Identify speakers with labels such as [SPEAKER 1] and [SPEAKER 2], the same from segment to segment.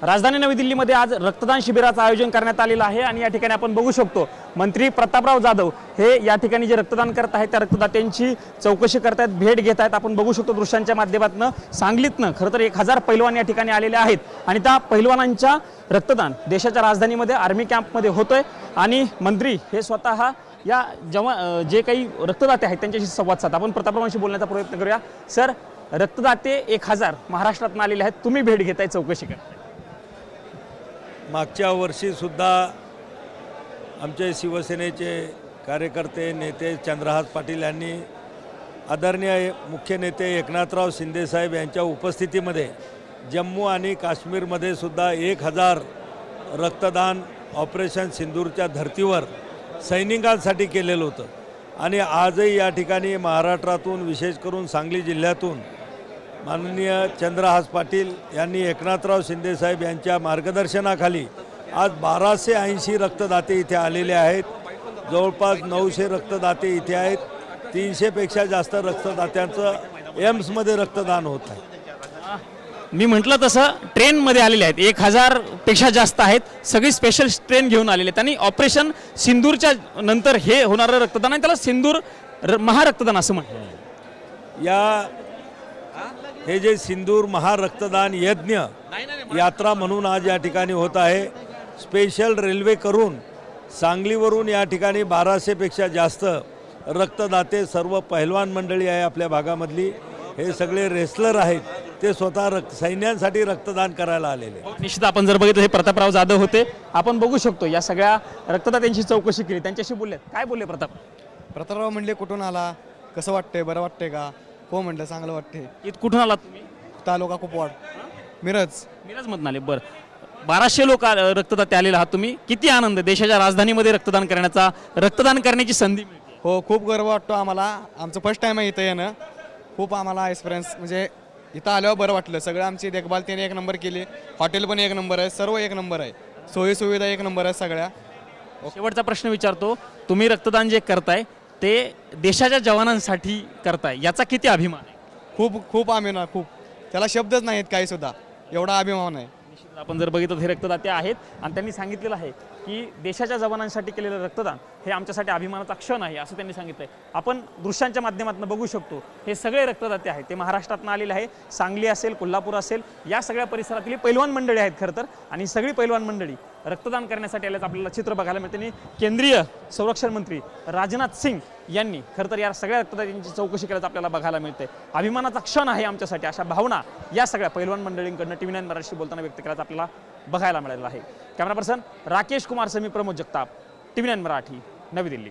[SPEAKER 1] राजधानी नवी दिल्लीमध्ये आज रक्तदान शिबिराचं आयोजन करण्यात आलेलं आहे आणि या ठिकाणी आपण बघू शकतो मंत्री प्रतापराव जाधव हे या ठिकाणी जे रक्तदान करत आहेत त्या रक्तदात्यांची चौकशी करत आहेत, भेट घेत आहेत। आपण बघू शकतो दृश्यांच्या माध्यमातून सांगलीतनं खरं तर 1000 पैलवान या ठिकाणी आलेले आहेत आणि त्या पैलवानांच्या रक्तदान देशाच्या राजधानीमध्ये आर्मी कॅम्पमध्ये होतोय आणि मंत्री हे स्वतः या जे काही रक्तदाते आहेत त्यांच्याशी संवाद साधतात। आपण प्रतापरावांशी बोलण्याचा प्रयत्न करूया। सर, रक्तदाते 1000 महाराष्ट्रातून आलेले आहेत, तुम्ही भेट घेताय, चौकशी करताय।
[SPEAKER 2] मागच्या वर्षी सुद्धा आमचे शिवसेनेचे कार्यकर्ते नेते चंद्रहास पाटील यांनी आदरणीय मुख्य नेते एकनाथराव शिंदे साहेब यांच्या उपस्थितीमध्ये जम्मू आणि काश्मीरमध्ये सुद्धा 1000 रक्तदान ऑपरेशन सिंदूरच्या धर्तीवर सैनिकांसाठी केलेलं होतं आणि आजही या ठिकाणी महाराष्ट्रातून विशेष करून सांगली जिल्ह्यातून माननीय चंद्रहास पाटील यांनी एकनाथराव शिंदे साहेब यांच्या मार्गदर्शनाखाली आज 1280 रक्तदाते इथे आलेले आहेत। जवळपास 900 रक्तदाते इथे आहेत। 300पेक्षा जास्त रक्तदात्यांचं एम्समध्ये रक्तदान होत आहे।
[SPEAKER 1] मी म्हटलं तसं ट्रेनमध्ये आलेले आहेत, 1000 पेक्षा जास्त आहेत, सगळी स्पेशल ट्रेन घेऊन आलेले आहेत आणि ऑपरेशन सिंदूरच्या नंतर हे होणारं रक्तदान आहे, त्याला सिंदूर महारक्तदान असं म्हणतात।
[SPEAKER 2] हे जे सिंदूर महारक्तदान यज्ञ यात्रा म्हणून आज या ठिकाणी होत आहे। स्पेशल रेल्वे करून सांगलीवरून या ठिकाणी 1200पेक्षा जास्त रक्तदाते, सर्व पहिलवान मंडळी आहे आपल्या भागामधली, हे सगळे रेसलर आहेत, ते स्वतः सैन्यांसाठी रक्तदान करायला आलेले।
[SPEAKER 1] निश्चित आपण जर बघितलं हे प्रतापराव जाधव होते। आपण बघू शकतो या सगळ्या रक्तदात्यांची चौकशी केली, त्यांच्याशी बोलले, काय बोलले
[SPEAKER 3] प्रतापराव म्हणले कुठून आला, कसं वाटतंय, बरं वाटतंय का? हो म्हणलं चांगलं वाटतंय।
[SPEAKER 1] इथं कुठून आलात तुम्ही?
[SPEAKER 3] तालुका कुपवाड, मिरज
[SPEAKER 1] मधून आले। बरं, 1200 लोक रक्तदाते आलेले आहात तुम्ही, किती आनंद देशाच्या राजधानीमध्ये रक्तदान करण्याची संधी मिळते?
[SPEAKER 3] हो, खूप गर्व वाटतो आम्हाला। आमचं फर्स्ट टाइम आहे इथं येणं, खूप आम्हाला एक्सपिरियन्स, म्हणजे इथं आल्यावर बरं वाटलं। सगळं आमची देखभाल त्याने 1 नंबर केली, हॉटेल पण 1 नंबर आहे, सर्व 1 नंबर आहे, सोयी सुविधा 1 नंबर आहे सगळ्या।
[SPEAKER 1] शेवटचा प्रश्न विचारतो, तुम्ही रक्तदान जे करताय ते देशाच्या जवानांसाठी करताय, याचा किती अभिमान आहे?
[SPEAKER 3] खूप अभिमान, खूप, त्याला शब्दच नाहीत काही सुद्धा, एवढा अभिमान आहे।
[SPEAKER 1] आपण जर बघितलं हे रक्तदाते आहेत आणि त्यांनी सांगितलेलं आहे की देशाच्या जवानांसाठी केलेलं रक्तदान हे आमच्यासाठी अभिमानाचा क्षण आहे असं त्यांनी सांगितलंय। आपण दृश्यांच्या माध्यमातून बघू शकतो हे सगळे रक्तदाते आहेत ते महाराष्ट्रातून आलेले आहे। सांगली असेल, कोल्हापूर असेल, या सगळ्या परिसरातली पैलवान मंडळी आहेत खरं तर, आणि सगळी पैलवान मंडळी रक्तदान करण्यासाठी आल्याचं आपल्याला चित्र बघायला मिळते। आणि केंद्रीय संरक्षण मंत्री राजनाथ सिंग यांनी खरं तर या सगळ्या रक्तदात्यांची चौकशी केल्याचं आपल्याला बघायला मिळते। अभिमानाचा क्षण आहे आमच्यासाठी, अशा भावना या सगळ्या पैलवान मंडळींकडनं TV9 मराठीशी बोलताना व्यक्त केल्याचं आपल्याला बघायला मिळालेलं आहे। कॅमेरा पर्सन राकेश कुमार समी, प्रमोद जगताप, TV9 मराठी, नवी दिल्ली।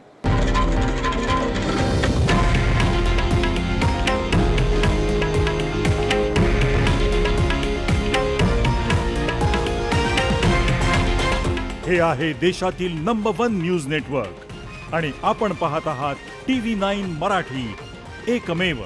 [SPEAKER 4] हे आहे देशातील नंबर 1 न्यूज नेटवर्क आणि आपण पाहत आहात TV9 मराठी, एकमेव।